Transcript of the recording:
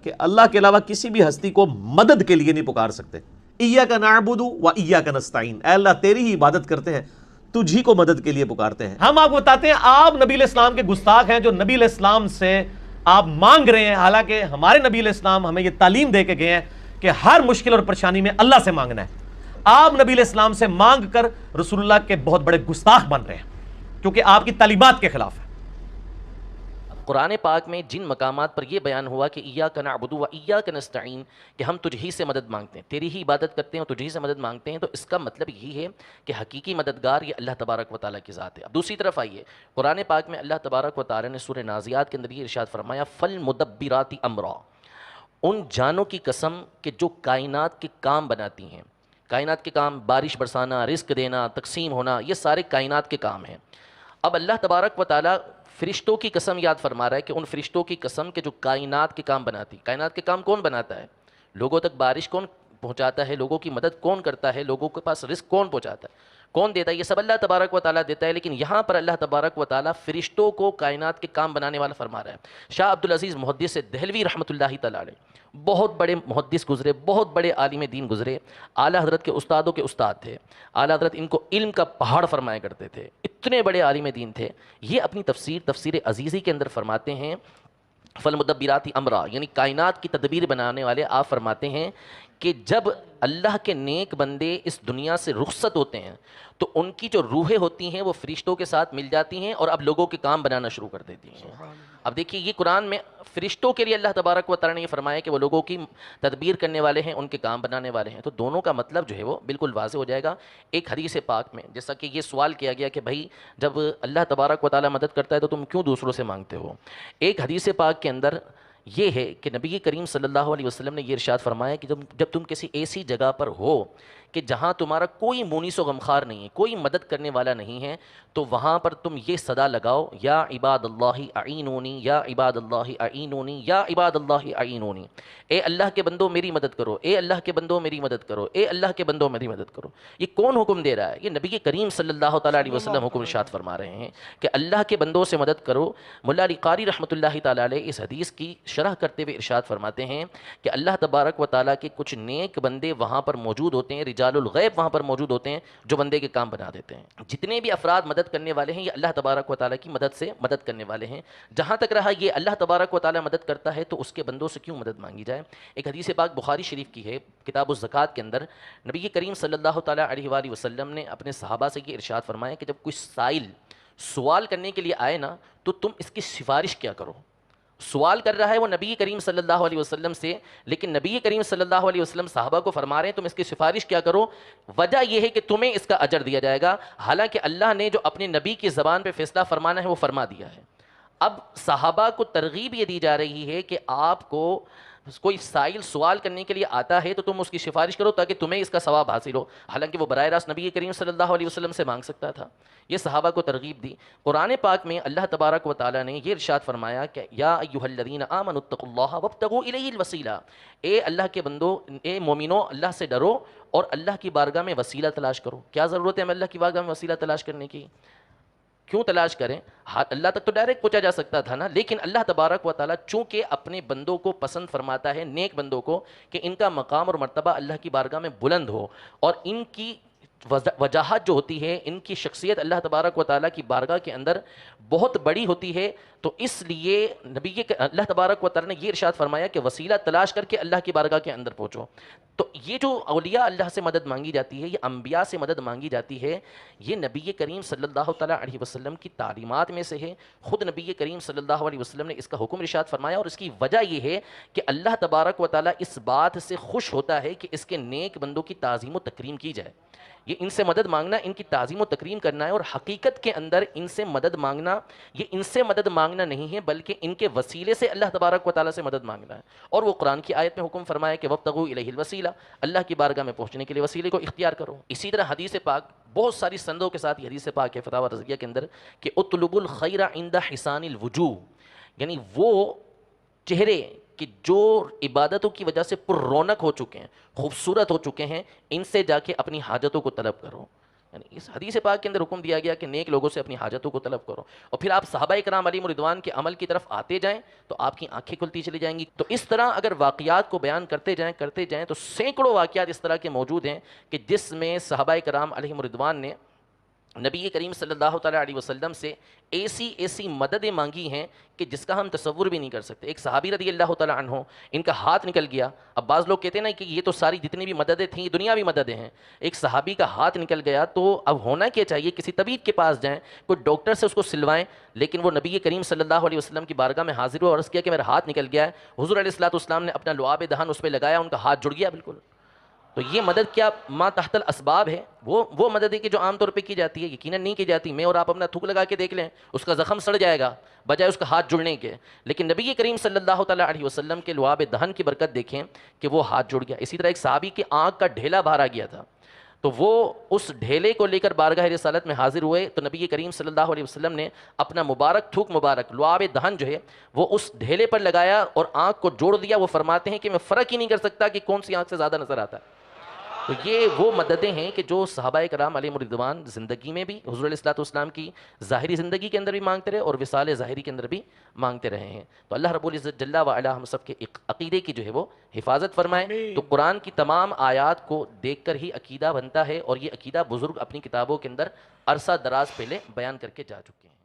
کہ اللہ کے علاوہ کسی بھی ہستی کو مدد کے لیے نہیں پکار سکتے. ایاک نعبد و ایاک نستعین، اے اللہ تیری ہی عبادت کرتے ہیں، تجھی کو مدد کے لیے پکارتے ہیں. ہم آپ کو بتاتے ہیں آپ نبی علیہ السلام کے گستاخ ہیں جو نبی علیہ السلام سے آپ مانگ رہے ہیں، حالانکہ ہمارے نبی علیہ السلام ہمیں یہ تعلیم دے کے گئے ہیں کہ ہر مشکل اور پریشانی میں اللہ سے مانگنا ہے. آپ نبی علیہ السلام سے مانگ کر رسول اللہ کے بہت بڑے گستاخ بن رہے ہیں کیونکہ آپ کی تعلیمات کے خلاف ہے. قرآن پاک میں جن مقامات پر یہ بیان ہوا کہ ایاک نعبد و ایاک نستعین، کہ ہم تجھ ہی سے مدد مانگتے ہیں، تیری ہی عبادت کرتے ہیں اور تجھ ہی سے مدد مانگتے ہیں، تو اس کا مطلب یہی ہے کہ حقیقی مددگار یہ اللہ تبارک و تعالیٰ کی ذات ہے. اب دوسری طرف آئیے، قرآن پاک میں اللہ تبارک و تعالیٰ نے سورہ نازعات کے اندر یہ ارشاد فرمایا فالمدبرات امرا، ان جانوں کی قسم کہ جو کائنات کے کام بناتی ہیں. کائنات کے کام، بارش برسانا، رزق دینا، تقسیم ہونا، یہ سارے کائنات کے کام ہیں. اب اللہ تبارک و تعالیٰ فرشتوں کی قسم یاد فرما رہا ہے کہ ان فرشتوں کی قسم کہ جو کائنات کے کام بناتی. کائنات کے کام کون بناتا ہے؟ لوگوں تک بارش کون پہنچاتا ہے؟ لوگوں کی مدد کون کرتا ہے؟ لوگوں کے پاس رزق کون پہنچاتا ہے؟ کون دیتا ہے؟ یہ سب اللہ تبارک و تعالیٰ دیتا ہے. لیکن یہاں پر اللہ تبارک و تعالیٰ فرشتوں کو کائنات کے کام بنانے والا فرما رہا ہے. شاہ عبدالعزیز محدث دہلوی رحمۃ اللہ تعالیٰ علیہ بہت بڑے محدث گزرے، بہت بڑے عالم دین گزرے، اعلیٰ حضرت کے استادوں کے استاد تھے. اعلیٰ حضرت ان کو علم کا پہاڑ فرمایا کرتے تھے، اتنے بڑے عالم دین تھے. یہ اپنی تفسیر عزیزی کے اندر فرماتے ہیں فالمدبرات امرا، یعنی کائنات کی تدبیر بنانے والے. آپ فرماتے ہیں کہ جب اللہ کے نیک بندے اس دنیا سے رخصت ہوتے ہیں تو ان کی جو روحیں ہوتی ہیں وہ فرشتوں کے ساتھ مل جاتی ہیں اور اب لوگوں کے کام بنانا شروع کر دیتی ہیں. اب دیکھیے یہ قرآن میں فرشتوں کے لیے اللہ تبارک و تعالیٰ نے یہ فرمایا کہ وہ لوگوں کی تدبیر کرنے والے ہیں، ان کے کام بنانے والے ہیں. تو دونوں کا مطلب جو ہے وہ بالکل واضح ہو جائے گا. ایک حدیث پاک میں جیسا کہ یہ سوال کیا گیا کہ بھائی جب اللہ تبارک و تعالیٰ مدد کرتا ہے تو تم کیوں دوسروں سے مانگتے ہو؟ ایک حدیث پاک کے اندر یہ ہے کہ نبی کریم صلی اللہ علیہ وسلم نے یہ ارشاد فرمایا کہ جب تم کسی ایسی جگہ پر ہو کہ جہاں تمہارا کوئی مونس و غمخوار نہیں ہے، کوئی مدد کرنے والا نہیں ہے، تو وہاں پر تم یہ صدا لگاؤ یا عباد اللہ اعینونی، یا عباد اللہ اعینونی، یا عباد اللہ اعینونی. اے اللہ کے بندو میری مدد کرو، اے اللہ کے بندو میری مدد کرو، اے اللہ کے بندو میری مدد کرو. یہ کون حکم دے رہا ہے؟ یہ نبی کریم صلی اللہ تعالیٰ علیہ وسلم حکم ارشاد فرما رہے ہیں کہ اللہ کے بندوں سے مدد کرو. ملا علی قاری رحمۃ اللہ تعالیٰ علیہ اس حدیث کی شرح کرتے ہوئے ارشاد فرماتے ہیں کہ اللہ تبارک و تعالیٰ کے کچھ نیک بندے وہاں پر موجود ہوتے ہیں، رجال الغیب وہاں پر موجود ہوتے ہیں جو بندے کے کام بنا دیتے ہیں. جتنے بھی افراد مدد کرنے والے ہیں یہ اللہ تبارک و تعالیٰ کی مدد سے مدد کرنے والے ہیں. جہاں تک رہا یہ اللہ تبارک و تعالیٰ مدد کرتا ہے تو اس کے بندوں سے کیوں مدد مانگی جائے؟ ایک حدیث پاک بخاری شریف کی ہے، کتاب الزکوٰۃ کے اندر نبی کریم صلی اللہ تعالیٰ علیہ وآلہ وسلم نے اپنے صحابہ سے یہ ارشاد فرمایا کہ جب کوئی سائل سوال کرنے کے لیے آئے نا تو تم اس کی سفارش کیا کرو. سوال کر رہا ہے وہ نبی کریم صلی اللہ علیہ وسلم سے، لیکن نبی کریم صلی اللہ علیہ وسلم صحابہ کو فرما رہے ہیں تم اس کی سفارش کیا کرو. وجہ یہ ہے کہ تمہیں اس کا اجر دیا جائے گا، حالانکہ اللہ نے جو اپنے نبی کی زبان پہ فیصلہ فرمانا ہے وہ فرما دیا ہے. اب صحابہ کو ترغیب یہ دی جا رہی ہے کہ آپ کو کوئی سائل سوال کرنے کے لیے آتا ہے تو تم اس کی سفارش کرو تاکہ تمہیں اس کا ثواب حاصل ہو، حالانکہ وہ براہ راست نبی کریم صلی اللہ علیہ وسلم سے مانگ سکتا تھا. یہ صحابہ کو ترغیب دی. قرآن پاک میں اللہ تبارک و تعالیٰ نے یہ ارشاد فرمایا کہ یا ایھا الذین آمنوا اتقوا اللہ وابتغوا الیہ الوسیلہ، اے اللہ کے بندو، اے مومنو اللہ سے ڈرو اور اللہ کی بارگاہ میں وسیلہ تلاش کرو. کیا ضرورت ہے ہمیں اللہ کی بارگاہ میں وسیلہ تلاش کرنے کی؟ کیوں تلاش کریں؟ اللہ تک تو ڈائریکٹ پہنچا جا سکتا تھا نا. لیکن اللہ تبارک و تعالیٰ چونکہ اپنے بندوں کو پسند فرماتا ہے، نیک بندوں کو، کہ ان کا مقام اور مرتبہ اللہ کی بارگاہ میں بلند ہو اور ان کی وجاہت جو ہوتی ہے، ان کی شخصیت اللہ تبارک و تعالیٰ کی بارگاہ کے اندر بہت بڑی ہوتی ہے، تو اس لیے اللہ تبارک و تعالیٰ نے یہ ارشاد فرمایا کہ وسیلہ تلاش کر کے اللہ کی بارگاہ کے اندر پہنچو. تو یہ جو اولیاء اللہ سے مدد مانگی جاتی ہے، یہ انبیاء سے مدد مانگی جاتی ہے، یہ نبی کریم صلی اللہ تعالیٰ علیہ وسلم کی تعلیمات میں سے ہے. خود نبی کریم صلی اللہ علیہ وسلم نے اس کا حکم ارشاد فرمایا، اور اس کی وجہ یہ ہے کہ اللہ تبارک و تعالیٰ اس بات سے خوش ہوتا ہے کہ اس کے نیک بندوں کی تعظیم و تکریم کی جائے. یہ ان سے مدد مانگنا، ان کی تعظیم و تکریم کرنا ہے، اور حقیقت کے اندر ان سے مدد مانگنا یہ ان سے مدد مانگنا نہیں ہے بلکہ ان کے وسیلے سے اللہ تبارک و تعالیٰ سے مدد مانگنا ہے. اور وہ قرآن کی آیت میں حکم فرمایا کہ وابتغوا الیہ الوسیلہ، اللہ کی بارگاہ میں پہنچنے کے لیے وسیلے کو اختیار کرو. اسی طرح حدیث پاک بہت ساری سندوں کے ساتھ یہ حدیث پاک ہے فتاوی رضویہ کے اندر کہ اطلبوا الخیر عند حسان الوجوہ، یعنی وہ چہرے کہ جو عبادتوں کی وجہ سے پر رونق ہو چکے ہیں، خوبصورت ہو چکے ہیں، ان سے جا کے اپنی حاجتوں کو طلب کرو. یعنی اس حدیث پاک کے اندر حکم دیا گیا کہ نیک لوگوں سے اپنی حاجتوں کو طلب کرو، اور پھر آپ صحابہ کرام علیہم رضوان کے عمل کی طرف آتے جائیں تو آپ کی آنکھیں کھلتی چلی جائیں گی۔ تو اس طرح اگر واقعات کو بیان کرتے جائیں تو سینکڑوں واقعات اس طرح کے موجود ہیں کہ جس میں صحابہ کرام علیہم رضوان نے نبی کریم صلی اللہ تعالیٰ علیہ وسلم سے ایسی مددیں مانگی ہیں کہ جس کا ہم تصور بھی نہیں کر سکتے۔ ایک صحابی رضی اللہ تعالیٰ عنہ، ان کا ہاتھ نکل گیا۔ اب بعض لوگ کہتے ہیں نا کہ یہ تو ساری جتنی بھی مددیں تھیں یہ دنیاوی مددیں ہیں، ایک صحابی کا ہاتھ نکل گیا تو اب ہونا کیا چاہیے؟ کسی طبیب کے پاس جائیں، کوئی ڈاکٹر سے اس کو سلوائیں، لیکن وہ نبی کریم صلی اللہ علیہ وسلم کی بارگاہ میں حاضر ہوا اور عرض کیا کہ میرا ہاتھ نکل گیا ہے۔ حضور علیہ الصلوۃ والسلام نے اپنا لعاب دہن اس پہ لگایا، ان کا ہاتھ جڑ گیا بالکل۔ تو یہ مدد کیا ما تحت الاسباب ہے؟ وہ مدد ہے کہ جو عام طور پہ کی جاتی ہے؟ یقیناً نہیں کی جاتی۔ میں اور آپ اپنا تھوک لگا کے دیکھ لیں، اس کا زخم سڑ جائے گا بجائے اس کا ہاتھ جڑنے کے، لیکن نبی کریم صلی اللہ تعالیٰ علیہ وسلم کے لعاب دہن کی برکت دیکھیں کہ وہ ہاتھ جڑ گیا۔ اسی طرح ایک صحابی کی آنکھ کا ڈھیلا باہر آ گیا تھا، تو وہ اس ڈھیلے کو لے کر بارگاہ رسالت میں حاضر ہوئے تو نبی کریم صلی اللہ علیہ وسلم نے اپنا مبارک تھوک مبارک لعاب دہن جو ہے وہ اس ڈھیلے پر لگایا اور آنکھ کو جوڑ دیا۔ وہ فرماتے ہیں کہ میں فرق ہی نہیں کر سکتا کہ کون سی آنکھ سے زیادہ نظر آتا ہے۔ تو یہ وہ مددیں ہیں کہ جو صحابہ کرام علیہم رضوان زندگی میں بھی حضور علیہ الصلوۃ والسلام کی ظاہری زندگی کے اندر بھی مانگتے رہے اور وصال ظاہری کے اندر بھی مانگتے رہے ہیں۔ تو اللہ رب العزت جل وعلا ہم سب کے عقیدے کی جو ہے وہ حفاظت فرمائے۔ تو قرآن کی تمام آیات کو دیکھ کر ہی عقیدہ بنتا ہے، اور یہ عقیدہ بزرگ اپنی کتابوں کے اندر عرصہ دراز پہلے بیان کر کے جا چکے ہیں۔